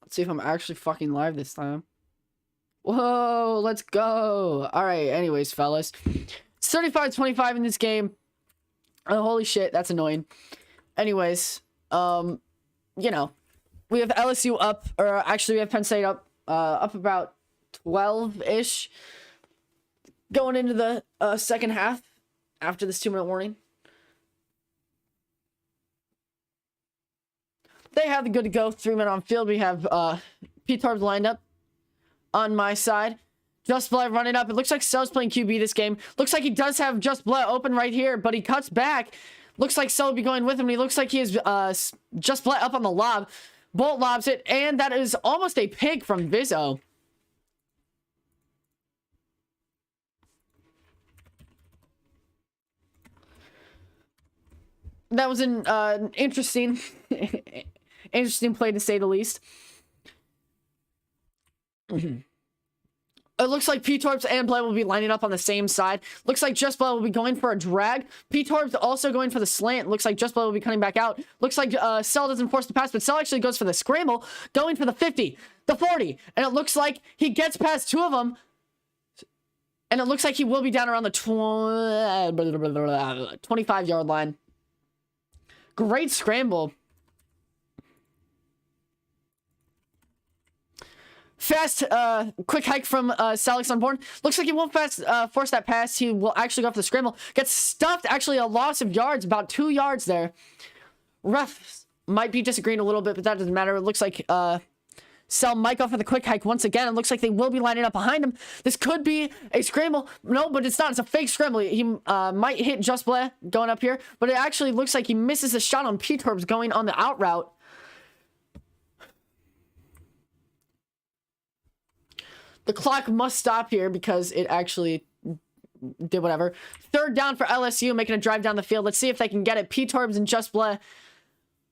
Let's see if I'm actually fucking live this time. Whoa, let's go. All right, anyways, fellas. It's 35-25 in this game. Oh, holy shit, that's annoying. Anyways, you know, we have LSU up, or actually we have Penn State up about 12-ish going into the second half after this 2-minute warning. They have the good to go 3-minute on field. We have P-Tarbs lined up on my side. Just Bled running up. It looks like Cell's playing QB this game. Looks like he does have Just Bled open right here, but he cuts back. Looks like Cell will be going with him, and he looks like he is Just Bled up on the lob. Bolt lobs it, and that is almost a pick from Vizzo. That was an interesting interesting play to say the least. It looks like P-Torps and Bled will be lining up on the same side. Looks like Just Bled will be going for a drag. P-Torps also going for the slant. Looks like Just Bled will be cutting back out. Looks like Cell doesn't force the pass, but Cell actually goes for the scramble, going for the 50, the 40. And it looks like he gets past 2 of them. And it looks like he will be down around the 25-yard line. Great scramble. Fast, quick hike from Salix on board. Looks like he won't force that pass. He will actually go for the scramble. Gets stuffed, actually a loss of yards, about 2 yards there. Refs might be disagreeing a little bit, but that doesn't matter. It looks like Cell might go for the quick hike once again. It looks like they will be lining up behind him. This could be a scramble. No, but it's not. It's a fake scramble. He might hit Just Bled going up here, but it actually looks like he misses the shot on P-Torps going on the out route. The clock must stop here because it actually did whatever. 3rd down for LSU, making a drive down the field. Let's see if they can get it. P-Torps and Just Bled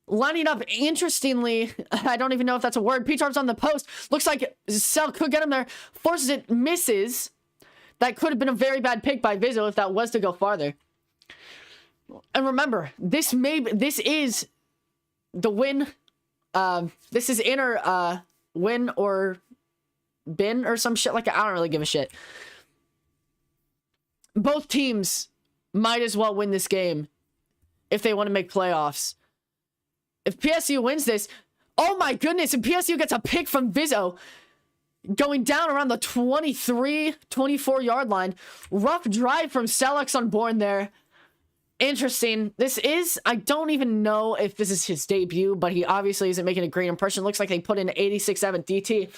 lining up interestingly. I don't even know if that's a word. P-Torps on the post. Looks like Cell could get him there. Forces it, misses. That could have been a very bad pick by Vizzo if that was to go farther. And remember, this is the win. This is inner win or bin or some shit like that. I don't really give a shit. Both teams might as well win this game if they want to make playoffs. If PSU wins this, oh my goodness, if PSU gets a pick from Vizzo going down around the 23, 24 yard line. Rough drive from Sellex on board there. Interesting. This is, I don't even know if this is his debut, but he obviously isn't making a great impression. Looks like they put in 86-7 DT.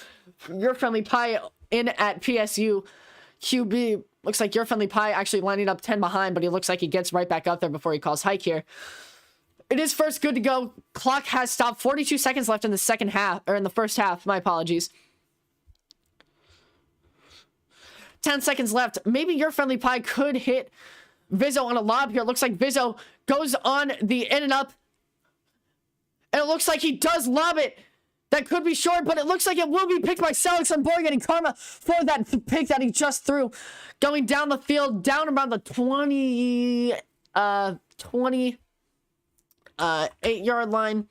Your Friendly Pie in at PSU QB. Looks like Your Friendly Pie actually lining up 10 behind, but he looks like he gets right back up there before he calls hike here. It is first good to go. Clock has stopped. 42 seconds left in the second half, or in the first half. My apologies. 10 seconds left. Maybe Your Friendly Pie could hit Vizzo on a lob here. It looks like Vizzo goes on the in and up. And it looks like he does lob it. That could be short, but it looks like it will be picked by Sellex on board, getting karma for that pick that he just threw. Going down the field, down around the 8-yard line.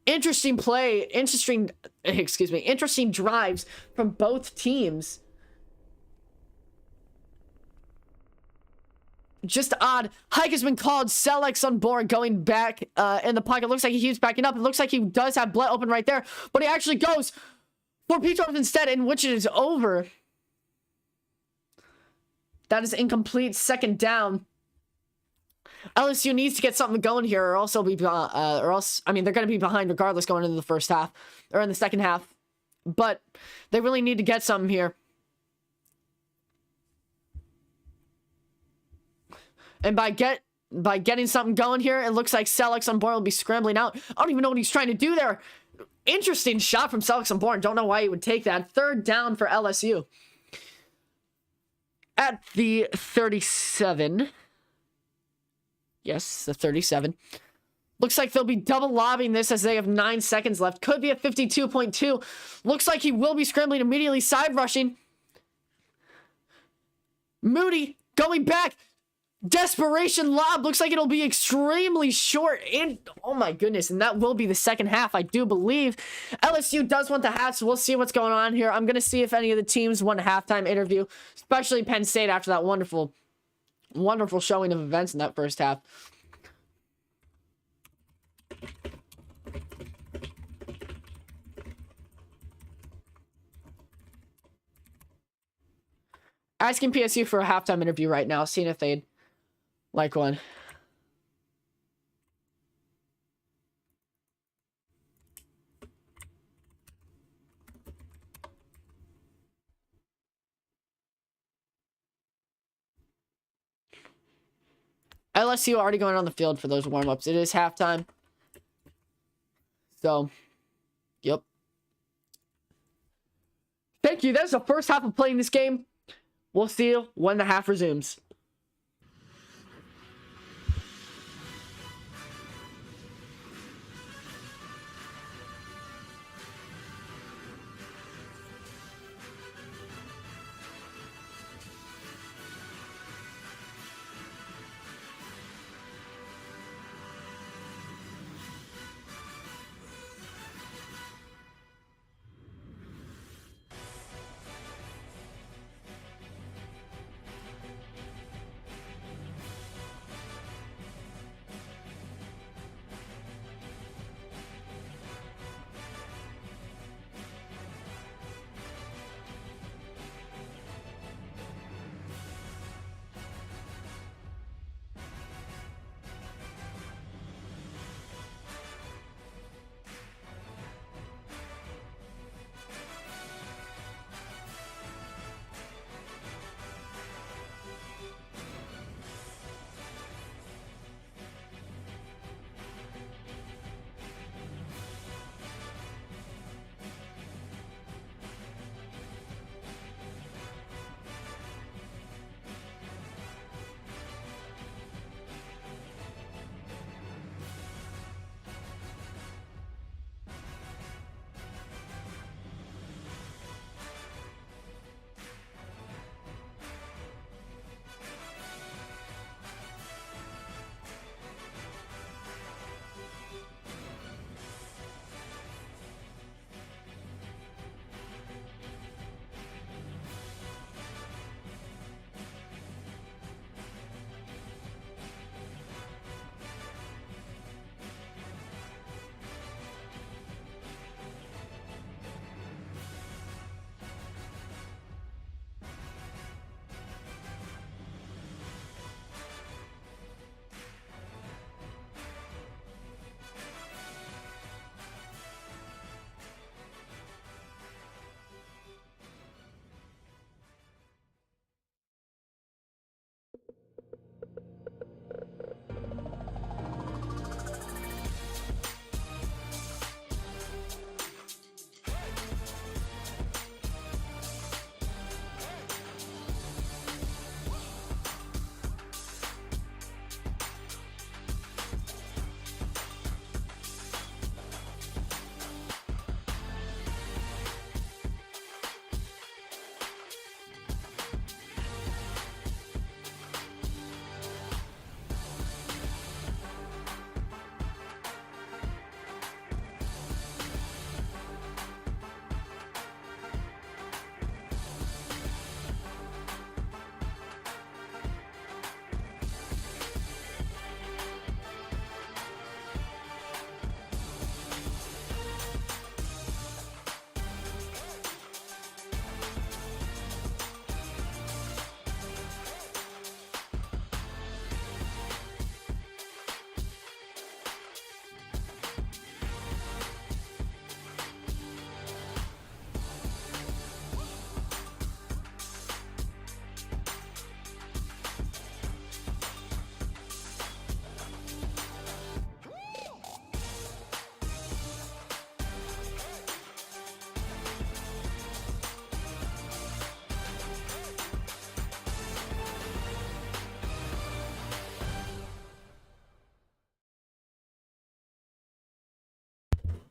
Interesting play, interesting drives from both teams. Just odd. Hike has been called. Sellex on board, going back in the pocket. Looks like he keeps backing up. It looks like he does have Bled open right there, but he actually goes for P-Torps instead, in which it is over. That is incomplete. Second down. LSU needs to get something going here, or else they'll be, they're going to be behind regardless going into the first half, or in the second half. But they really need to get something here. And by getting something going here, it looks like Sellex on board will be scrambling out. I don't even know what he's trying to do there. Interesting shot from Sellex on board. Don't know why he would take that. Third down for LSU. At the 37. Yes, the 37. Looks like they'll be double lobbing this as they have 9 seconds left. Could be a 52.2. Looks like he will be scrambling immediately. Side rushing. Moody going back. Desperation lob. Looks like it'll be extremely short. And oh my goodness. And that will be the second half, I do believe. LSU does want the half, so we'll see what's going on here. I'm going to see if any of the teams want a halftime interview, especially Penn State after that wonderful showing of events in that first half. Asking PSU for a halftime interview right now, seeing if they'd like one. LSU already going on the field for those warm-ups. It is halftime. So, yep. Thank you. That's the first half of playing this game. We'll see you when the half resumes.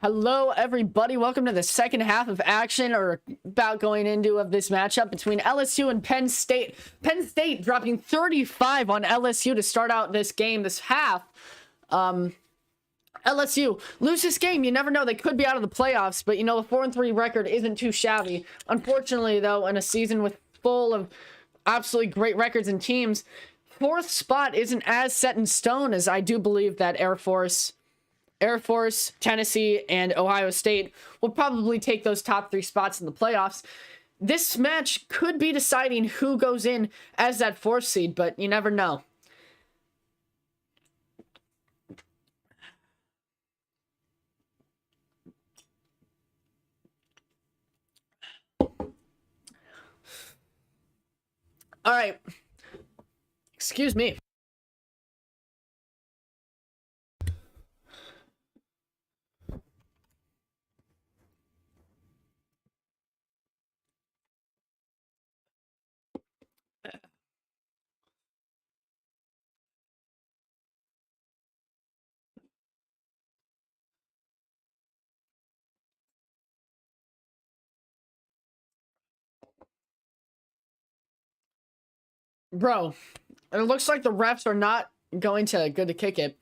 Hello, everybody. Welcome to the second half of action, or about going into, of this matchup between LSU and Penn State. Penn State dropping 35 on LSU to start out this game, this half. LSU lose this game, you never know, they could be out of the playoffs, but you know, a 4-3 record isn't too shabby. Unfortunately, though, in a season with full of absolutely great records and teams, fourth spot isn't as set in stone as I do believe that Air Force, Tennessee, and Ohio State will probably take those top 3 spots in the playoffs. This match could be deciding who goes in as that 4th seed, but you never know. All right. Excuse me. Bro, it looks like the refs are not going to good to kick it.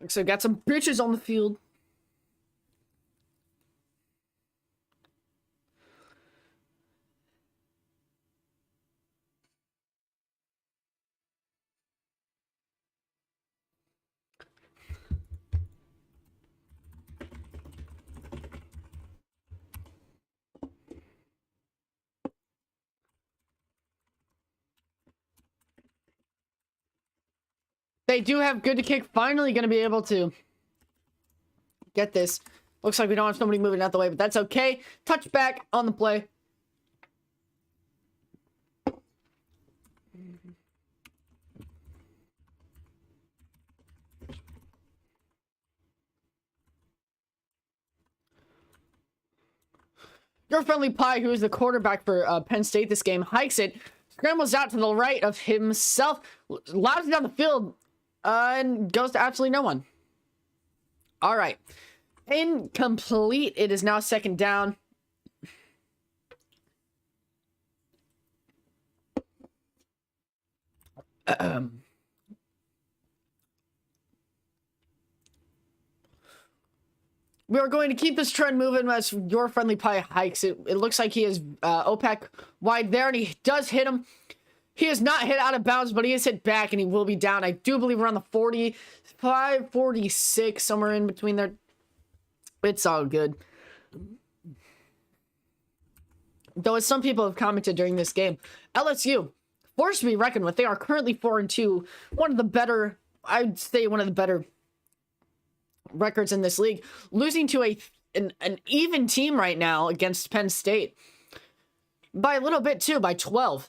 So got some bitches on the field. They do have good to kick. Finally going to be able to get this. Looks like we don't have somebody moving out the way, but that's okay. Touchback on the play. Your friendly Pie, who is the quarterback for Penn State this game, hikes it, scrambles out to the right of himself, lobs it down the field, and goes to absolutely no one. All right. Incomplete. It is now second down. We are going to keep this trend moving as your friendly Pie hikes it. It looks like he is OPEC wide there, and he does hit him. He is not hit out of bounds, but he is hit back, and he will be down. I do believe around the 45, 46, somewhere in between there. It's all good. Though, as some people have commented during this game, LSU, forced to be reckoned with. They are currently 4-2. One of the better, I'd say one of the better records in this league. Losing to an even team right now against Penn State. By a little bit, too, by 12.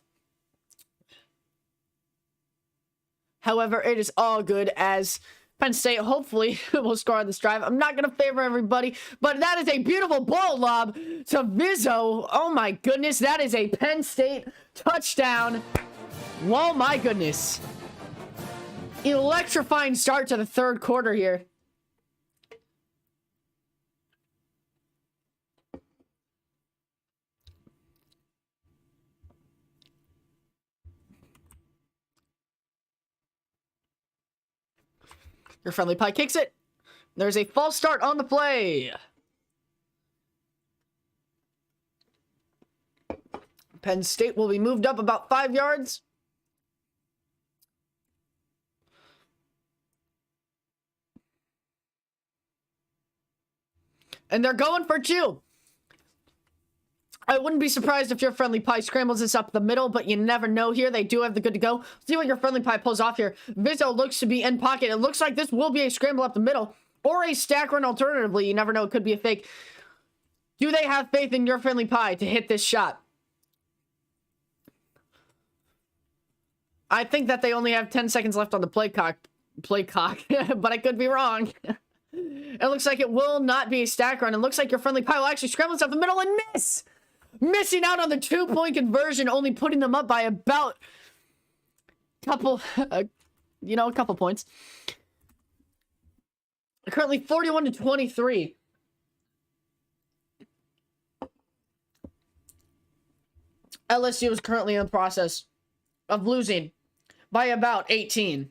However, it is all good as Penn State hopefully will score on this drive. I'm not going to favor everybody, but that is a beautiful ball lob to Vizzo. Oh my goodness, that is a Penn State touchdown. Oh my goodness. Electrifying start to the third quarter here. Your friendly Pie kicks it. There's a false start on the play. Penn State will be moved up about 5 yards. And they're going for 2. I wouldn't be surprised if your friendly Pie scrambles this up the middle, but you never know here. They do have the good to go. See what your friendly Pie pulls off here. Vizzo looks to be in pocket. It looks like this will be a scramble up the middle. Or a stack run alternatively. You never know. It could be a fake. Do they have faith in your friendly pie to hit this shot? I think that they only have 10 seconds left on the play clock, but I could be wrong. It looks like it will not be a stack run. It looks like your friendly pie will actually scramble up the middle and miss. Missing out on the 2-point conversion, only putting them up by about a couple points. Currently 41-23. LSU is currently in the process of losing by about 18.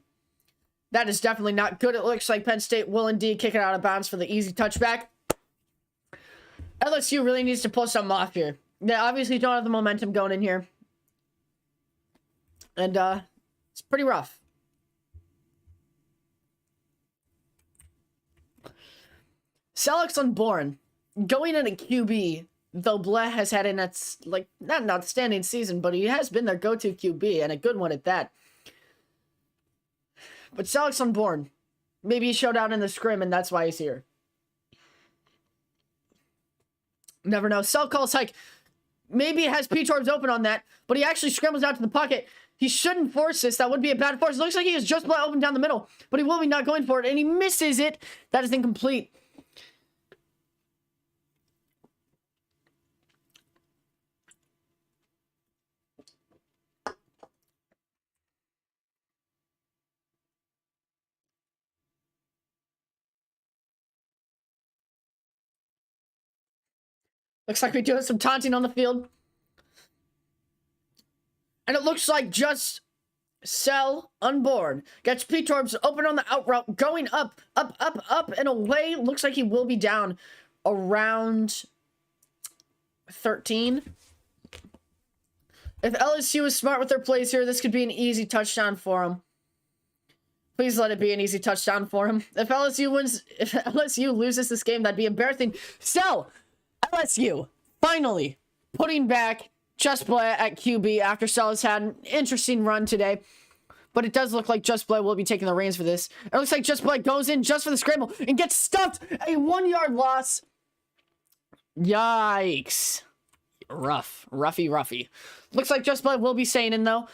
That is definitely not good. It looks like Penn State will indeed kick it out of bounds for the easy touchback. LSU really needs to pull something off here. They obviously don't have the momentum going in here. And it's pretty rough. Selleck's unborn. Going into QB, though Bleh has had not an outstanding season, but he has been their go-to QB, and a good one at that. But Selleck's unborn. Maybe he showed out in the scrim, and that's why he's here. Never know. Sell calls hike. Maybe it has P-Torbs open on that, but he actually scrambles out to the pocket. He shouldn't force this. That would be a bad force. It looks like he is just open down the middle, but he will be not going for it, and he misses it. That is incomplete. Looks like we do have some taunting on the field. And it looks like just Sell unborn. Gets P-Torbs open on the out route. Going up, and away. Looks like he will be down around 13. If LSU is smart with their plays here, this could be an easy touchdown for him. Please let it be an easy touchdown for him. If LSU loses this game, that'd be embarrassing. Sell! LSU finally putting back Just Bleh at QB after Sell has had an interesting run today. But it does look like Just Bleh will be taking the reins for this. It looks like Just Bleh goes in just for the scramble and gets stuffed. A 1-yard loss. Yikes. Roughy. Looks like Just Bleh will be staying in though.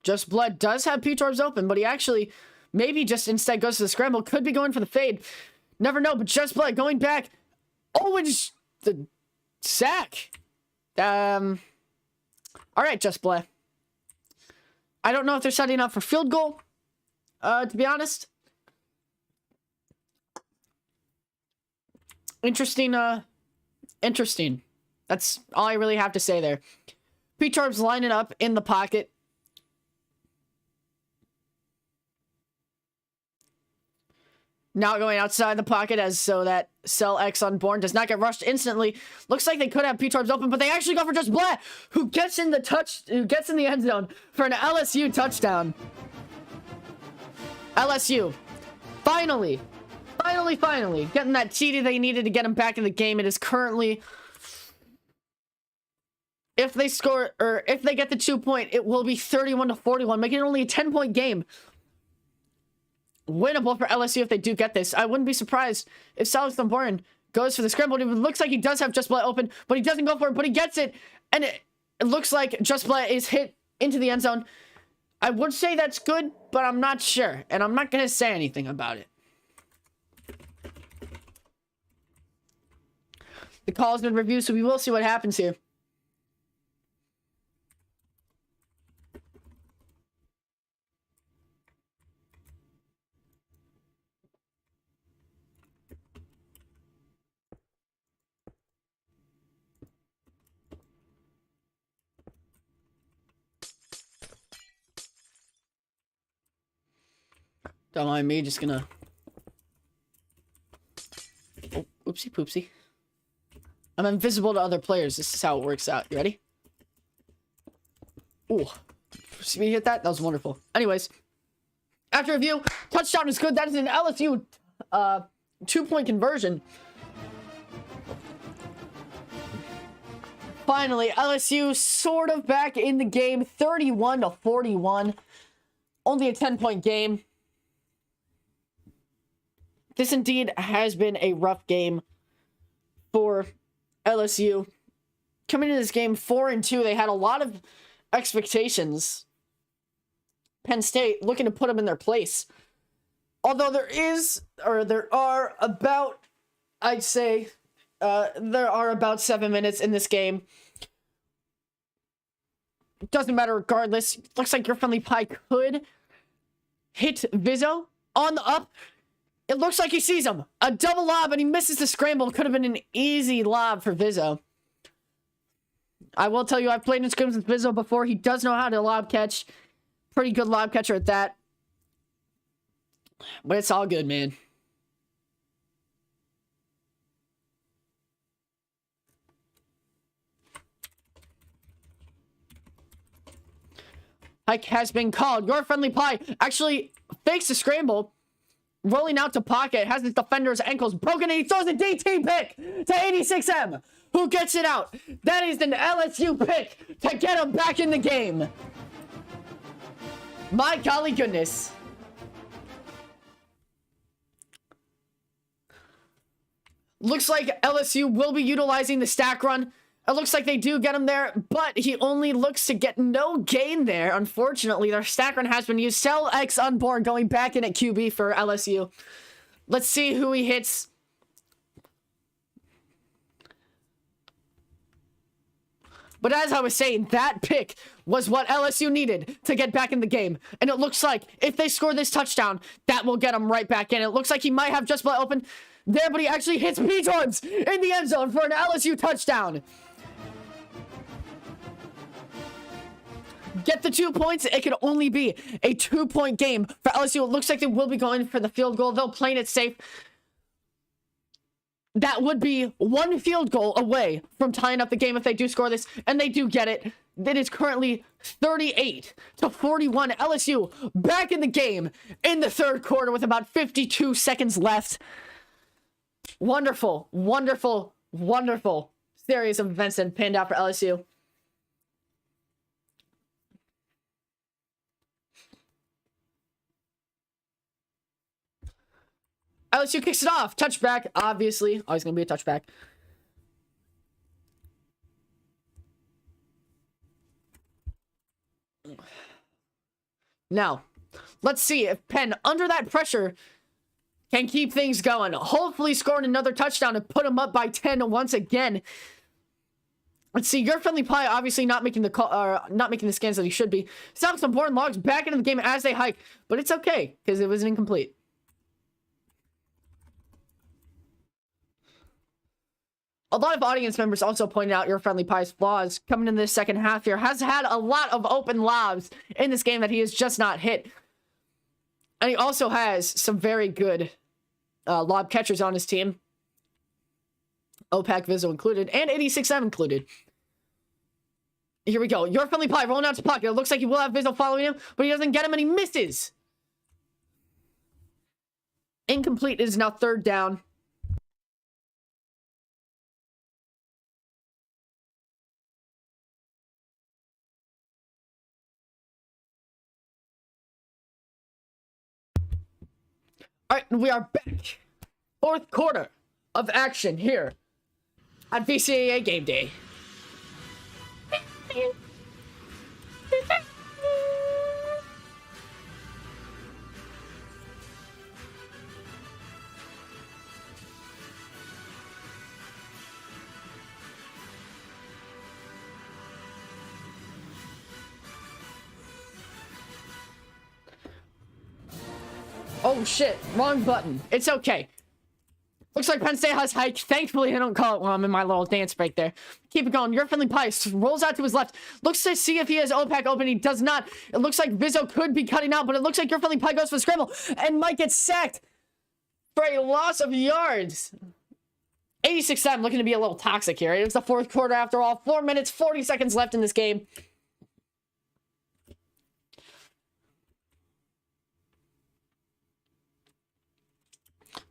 Just Bleh does have P-Torbs open, but he actually maybe just instead goes to the scramble. Could be going for the fade. Never know, but Just Bleh going back. Oh, it's the sack. All right, Just Bleh. I don't know if they're setting up for field goal, to be honest. Interesting. That's all I really have to say there. P-Torbs lining up in the pocket. Now going outside the pocket as so that Sell X unborn does not get rushed instantly. Looks like they could have P-Torbs open, but they actually go for Just Bleh, who gets in the end zone for an LSU touchdown. LSU finally getting that TD they needed to get him back in the game. It is currently, if they score or if they get the 2-point, it will be 31-41, making it only a 10-point game. Winnable for LSU if they do get this. I wouldn't be surprised if Selleck's unborn goes for the scramble. It looks like he does have Just Bleh open, but he doesn't go for it, but he gets it. And it looks like Just Bleh is hit into the end zone. I would say that's good, but I'm not sure. And I'm not going to say anything about it. The call has been reviewed, so we will see what happens here. Don't mind me, just gonna... Oh, oopsie poopsie. I'm invisible to other players. This is how it works out. You ready? Ooh. See me hit that? That was wonderful. Anyways. After review, touchdown is good. That is an LSU 2-point conversion. finally, LSU sort of back in the game, 31-41. Only a 10-point game. This indeed has been a rough game for LSU. Coming into this game 4-2, they had a lot of expectations. Penn State looking to put them in their place. Although there are about, I'd say, there are about 7 minutes in this game. Doesn't matter regardless. Looks like your friendly pie could hit Vizzo on the up. It looks like he sees him. A double lob, and he misses the scramble. Could have been an easy lob for Vizzo. I will tell you, I've played in scrims with Vizzo before. He does know how to lob catch. Pretty good lob catcher at that. But it's all good, man. Hike has been called. Your friendly pie actually fakes the scramble. Rolling out to pocket, has his defender's ankles broken, and he throws a DT pick to 86M, who gets it out. That is an LSU pick to get him back in the game. My golly goodness. Looks like LSU will be utilizing the stack run. It looks like they do get him there, but he only looks to get no gain there. Unfortunately, their stack run has been used. Cell X Unborn going back in at QB for LSU. Let's see who he hits. But as I was saying, that pick was what LSU needed to get back in the game. And it looks like if they score this touchdown, that will get him right back in. It looks like he might have just been open there, but he actually hits P-Torms in the end zone for an LSU touchdown. Get the 2 points. It could only be a 2-point game for LSU. It looks like they will be going for the field goal. They'll play it safe. That would be one field goal away from tying up the game if they do score this, and they do get it. It is currently 38-41. LSU back in the game in the third quarter with about 52 seconds left. Wonderful, wonderful, wonderful series of events that panned out for LSU. LSU kicks it off. Touchback, obviously. Always going to be a touchback. Now, let's see if Penn, under that pressure, can keep things going. Hopefully scoring another touchdown and put them up by 10 once again. Let's see. Your friendly pie obviously not making the call, not making the scans that he should be. Sounds important. Logs back into the game as they hike, but it's okay because it was incomplete. A lot of audience members also pointed out your friendly pie's flaws coming in this second half here. Has had a lot of open lobs in this game that he has just not hit. And he also has some very good lob catchers on his team. OPAC Vizzo included, and 86M included. Here we go. Your friendly pie rolling out to pocket. It looks like he will have Vizzo following him, but he doesn't get him and he misses. Incomplete. It is now third down. All right, we are back. Fourth quarter of action here at VCAA game day. Oh shit, wrong button. It's okay. Looks like Penn State has hike. Thankfully, I don't call it while I'm in my little dance break there. Keep it going. Your friendly pie rolls out to his left. Looks to see if he has OPAC open. He does not. It looks like Vizzo could be cutting out, but it looks like your friendly pie goes for the scramble and might get sacked for a loss of yards. 86-7 looking to be a little toxic here. It was the fourth quarter after all. 4 minutes, 40 seconds left in this game.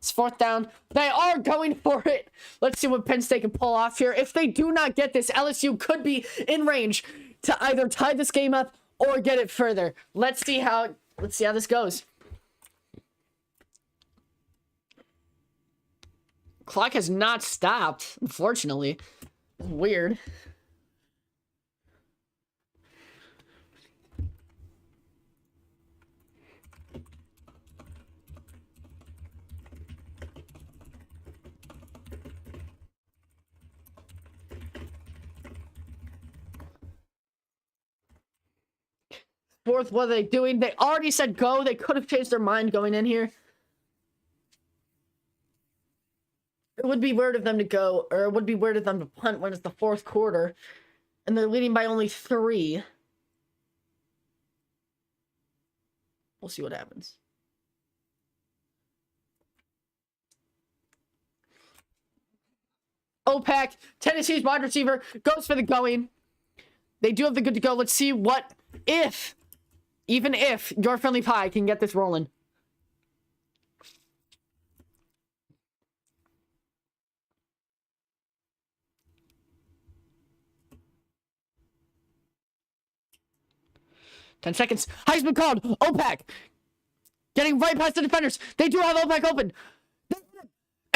It's 4th down. They are going for it. Let's see what Penn State can pull off here. If they do not get this, LSU could be in range to either tie this game up or get it further. Let's see how this goes. Clock has not stopped, unfortunately. Weird. Fourth, what are they doing? They already said go. They could have changed their mind going in here. It would be weird of them to go, or it would be weird of them to punt when it's the 4th quarter, and they're leading by only 3. We'll see what happens. OPAC, Tennessee's wide receiver, goes for the going. They do have the good to go. Let's see what if, even if, your friendly pie can get this rolling. Ten seconds. Heisman called. OPAC. Getting right past the defenders. They do have OPAC open.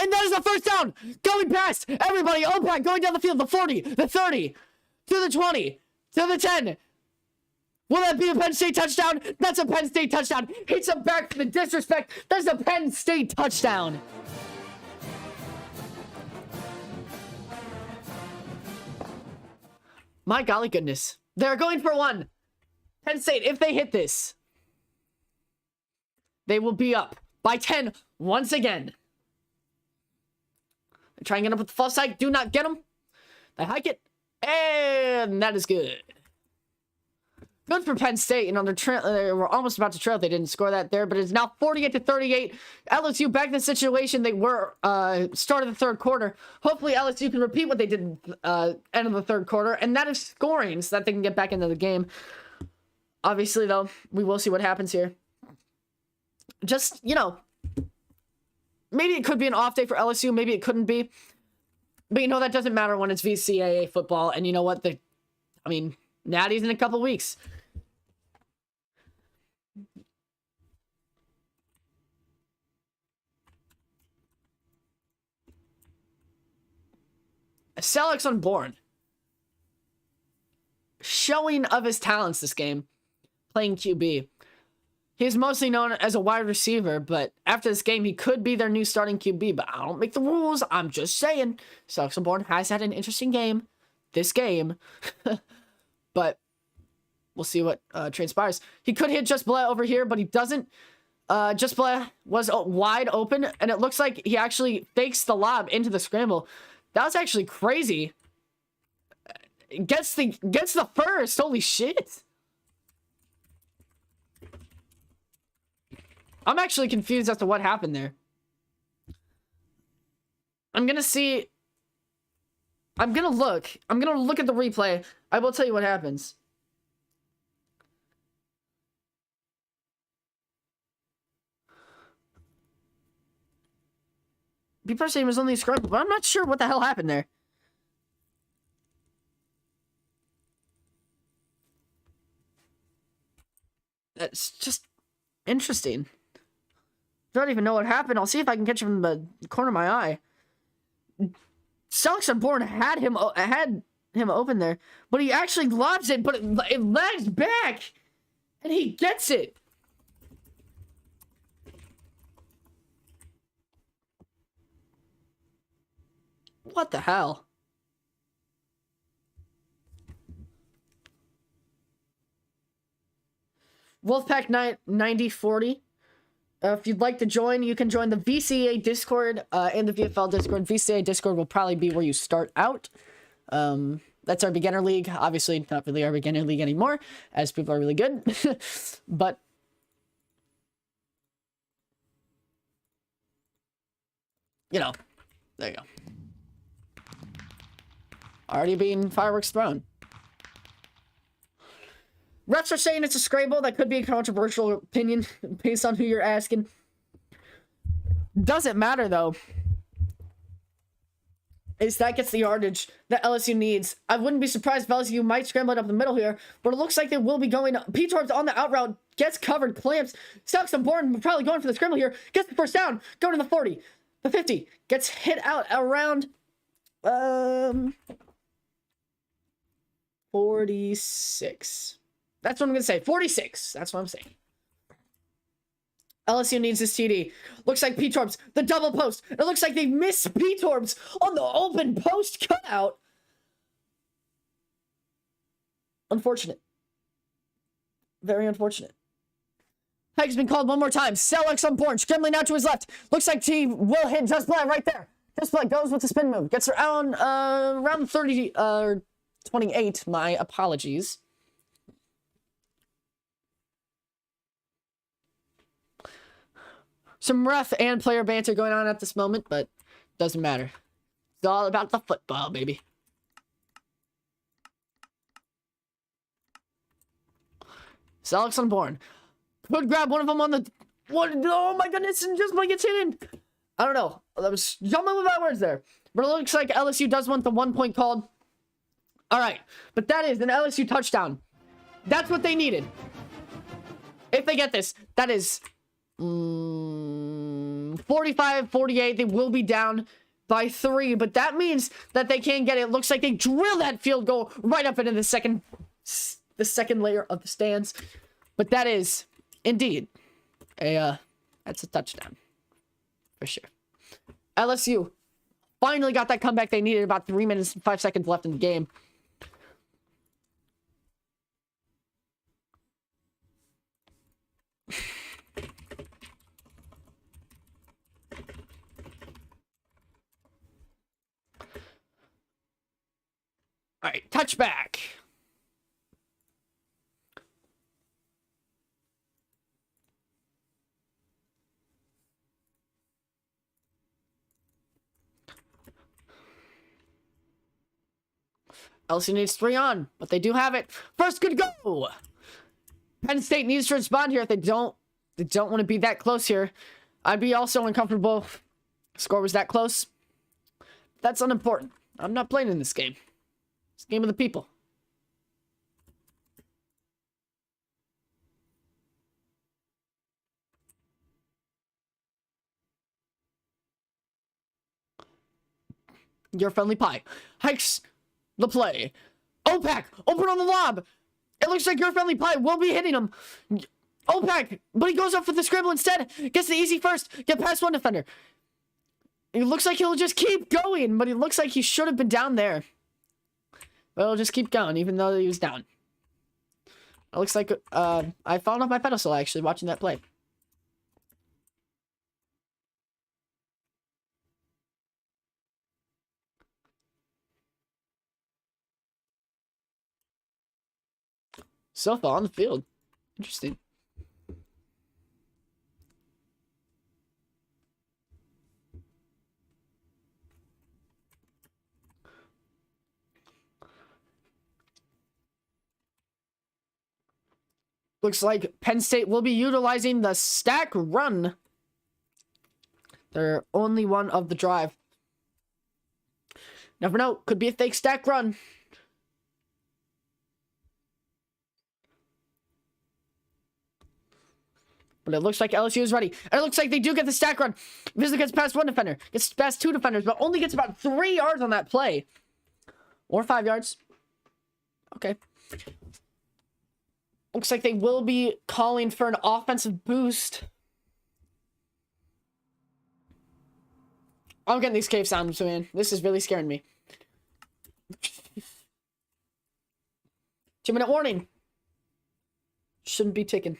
And that is the 1st down. Going past everybody. OPAC going down the field. The 40, the 30, to the 20, to the 10. Will that be a Penn State touchdown? That's a Penn State touchdown. Hits him back for the disrespect. That's a Penn State touchdown. My golly goodness. They're going for 1. Penn State, if they hit this, they will be up by 10 once again. They try and get up with the false hike. Do not get them. They hike it. And that is good. Good for Penn State. You know, they were almost about to trail. They didn't score that there, but it's now 48-38. LSU back in the situation they were start of the 3rd quarter. Hopefully LSU can repeat what they did end of the 3rd quarter, and that is scoring so that they can get back into the game. Obviously, though, we will see what happens here. Just, you know, maybe it could be an off day for LSU. Maybe it couldn't be. But, you know, that doesn't matter when it's VCAA football. And you know what? Natty's in a couple weeks. Selleck's unborn. Showing of his talents this game. Playing QB. He's mostly known as a wide receiver, but after this game, he could be their new starting QB, but I don't make the rules. I'm just saying. Selleck's unborn has had an interesting game. This game. But we'll see what transpires. He could hit Just Blair over here, but he doesn't. Just Blair was wide open, and it looks like he actually fakes the lob into the scramble. That was actually crazy. Gets the first. Holy shit. I'm actually confused as to what happened there. I'm gonna look. I'm gonna look at the replay. I will tell you what happens. People are saying it was only a scrub, but I'm not sure what the hell happened there. That's just interesting. Don't even know what happened. I'll see if I can catch him in the corner of my eye. Selleck's unborn had him open there, but he actually lobs it, but it lags back, and he gets it. What the hell? Wolfpack 9040. If you'd like to join, you can join the VCAA Discord and the VFL Discord. VCAA Discord will probably be where you start out. That's our beginner league. Obviously, not really our beginner league anymore, as people are really good. But you know, there you go. Already being fireworks thrown. Refs are saying it's a scramble. That could be a controversial opinion based on who you're asking. Doesn't matter, though. Is that gets the yardage that LSU needs. I wouldn't be surprised if LSU might scramble it up the middle here, but it looks like they will be going. P-Torps on the out route, gets covered, clamps, Stocks on board, probably going for the scramble here, gets the first down, going to the 40, the 50, gets hit out around 46. That's what I'm gonna say. 46. That's what I'm saying. LSU needs this TD. Looks like P-Torps, the double post. It looks like they missed P-Torps on the open post cutout. Unfortunate. Very unfortunate. Hike's been called one more time. Selleck's on board, scrambling out to his left. Looks like he will hit Just Play right there. Just Play goes with the spin move. Gets around 30 28. My apologies. Some ref and player banter going on at this moment, but doesn't matter. It's all about the football, baby. Alex Unborn could grab one of them on the one. Oh my goodness! And Just Play gets hidden. I don't know. I was jumping with my words there, but it looks like LSU does want the 1 point called. All right, but that is an LSU touchdown. That's what they needed. If they get this, that is 45-48. They will be down by 3, but that means that they can get it. It looks like they drill that field goal right up into the second layer of the stands. But that is indeed that's a touchdown for sure. LSU finally got that comeback they needed. About 3 minutes and 5 seconds left in the game. All right, touchback. LSU needs 3 on, but they do have it. First good go. Penn State needs to respond here. If they don't want to be that close here. I'd be also uncomfortable if the score was that close. That's unimportant. I'm not playing in this game. It's a game of the people. Your friendly pie hikes the play. OPAC open on the lob. It looks like your friendly pie will be hitting him. OPAC, but he goes up for the scramble instead. Gets the easy first. Get past one defender. It looks like he'll just keep going, but it looks like he should have been down there. But he'll just keep going, even though he was down. It looks like I fallen off my pedestal actually watching that play. Sofa on the field. Interesting. Looks like Penn State will be utilizing the stack run. They're only one of the drive. Never know. Could be a fake stack run. But it looks like LSU is ready. And it looks like they do get the stack run. Visitor gets past one defender. Gets past 2 defenders, but only gets about 3 yards on that play. Or 5 yards. Okay. Looks like they will be calling for an offensive boost. I'm getting these cave sounds, man. This is really scaring me. 2-minute warning. Shouldn't be taken.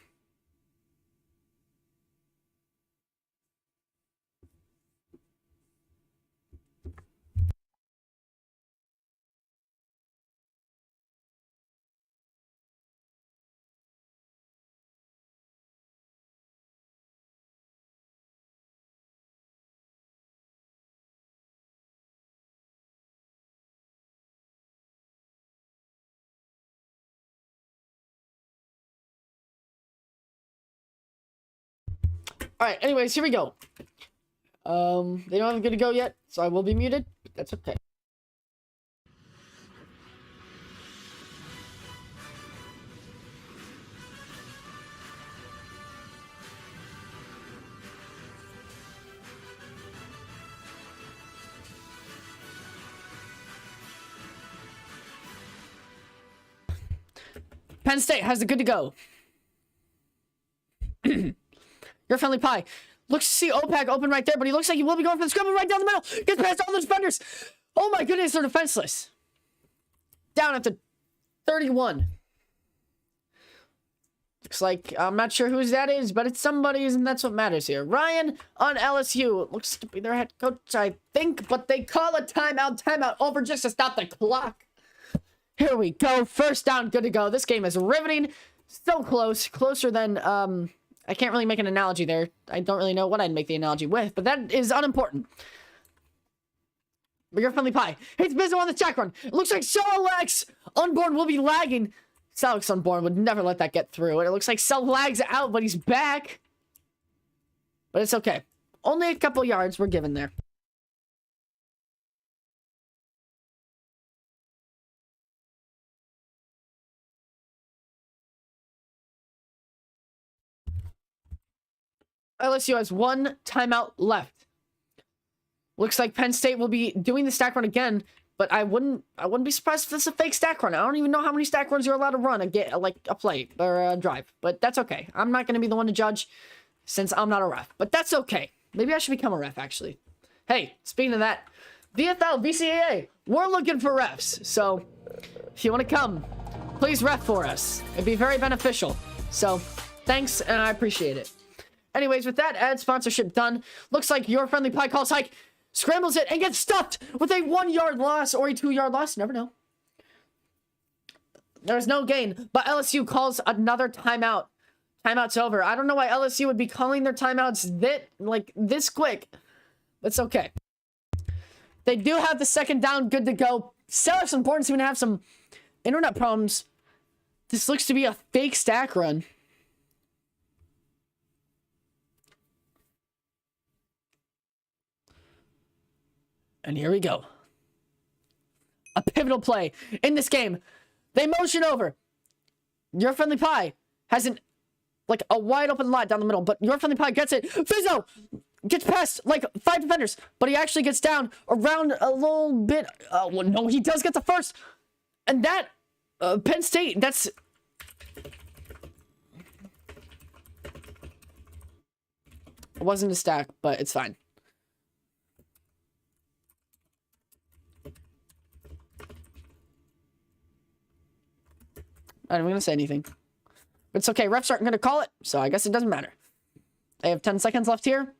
All right, anyways, here we go. They don't have a good to go yet, so I will be muted, but that's okay. Penn State has the good to go. Your friendly pie. Looks to see OPAC open right there, but he looks like he will be going for the scramble right down the middle. Gets past all the defenders. Oh my goodness, they're defenseless. Down at the 31. Looks like, I'm not sure whose that is, but it's somebody's, and that's what matters here. Ryan on LSU. Looks to be their head coach, I think, but they call a timeout. Timeout over just to stop the clock. Here we go. First down, good to go. This game is riveting. So close. Closer than, I can't really make an analogy there. I don't really know what I'd make the analogy with, but that is unimportant. But your friendly pie. Hits Bizzo on the check run. It looks like Alex Unborn will be lagging. Alex Unborn would never let that get through. And it looks like Cell lags out, but he's back. But it's okay. Only a couple yards we're given there. LSU has one timeout left. Looks like Penn State will be doing the stack run again, but I wouldn't be surprised if this is a fake stack run. I don't even know how many stack runs you're allowed to run like a play or a drive, but that's okay. I'm not going to be the one to judge since I'm not a ref, but that's okay. Maybe I should become a ref actually. Hey, speaking of that, VFL, VCAA, we're looking for refs. So if you want to come, please ref for us. It'd be very beneficial. So thanks, and I appreciate it. Anyways, with that ad sponsorship done, looks like your friendly pie calls hike, scrambles it, and gets stuffed with a 1 yard loss or a 2 yard loss. Never know. There's no gain, but LSU calls another timeout. Timeout's over. I don't know why LSU would be calling their timeouts this quick. It's okay. They do have the second down good to go. Alex Unborn seem to have some internet problems. This looks to be a fake stack run. And here we go. A pivotal play in this game. They motion over. Your friendly pie has a wide open lot down the middle, but your friendly pie gets it. Fizzo gets past 5 defenders, but he actually gets down around a little bit. Well, no, he does get the first. And that, Penn State, that's... It wasn't a stack, but it's fine. I'm not even going to say anything. But it's okay. Refs aren't going to call it, so I guess it doesn't matter. I have 10 seconds left here.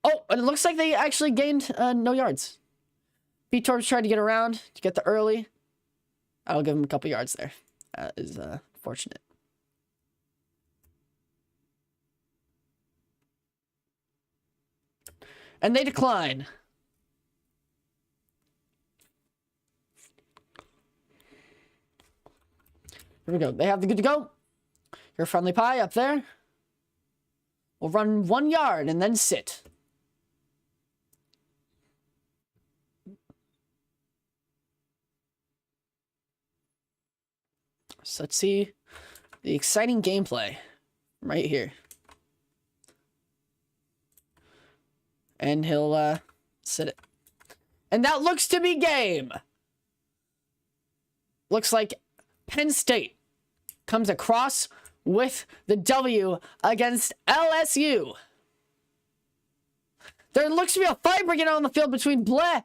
Oh, and it looks like they actually gained no yards. B-Torbs tried to get around to get the early. I'll give him a couple yards there. That is fortunate. And they decline. Here we go. They have the good to go. Your friendly pie up there. We'll run 1 yard and then sit. So let's see the exciting gameplay right here. And he'll sit it. And that looks to be game. Looks like Penn State comes across with the W against LSU. There looks to be a fight breaking out on the field between Bleh.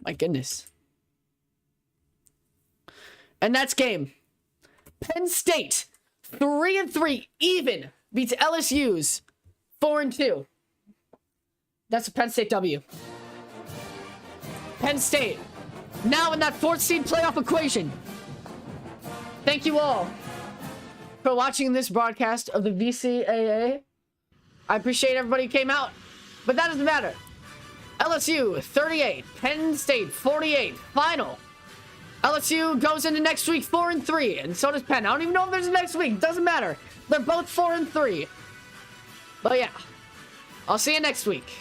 My goodness. And that's game. Penn State, 3-3, even, beats LSU's 4-2. That's a Penn State W. Penn State, now in that 4th seed playoff equation. Thank you all for watching this broadcast of the VCAA. I appreciate everybody who came out, but that doesn't matter. LSU 38, Penn State 48, final. LSU goes into next week 4-3, and so does Penn. I don't even know if there's a next week. Doesn't matter. They're both 4-3. But yeah, I'll see you next week.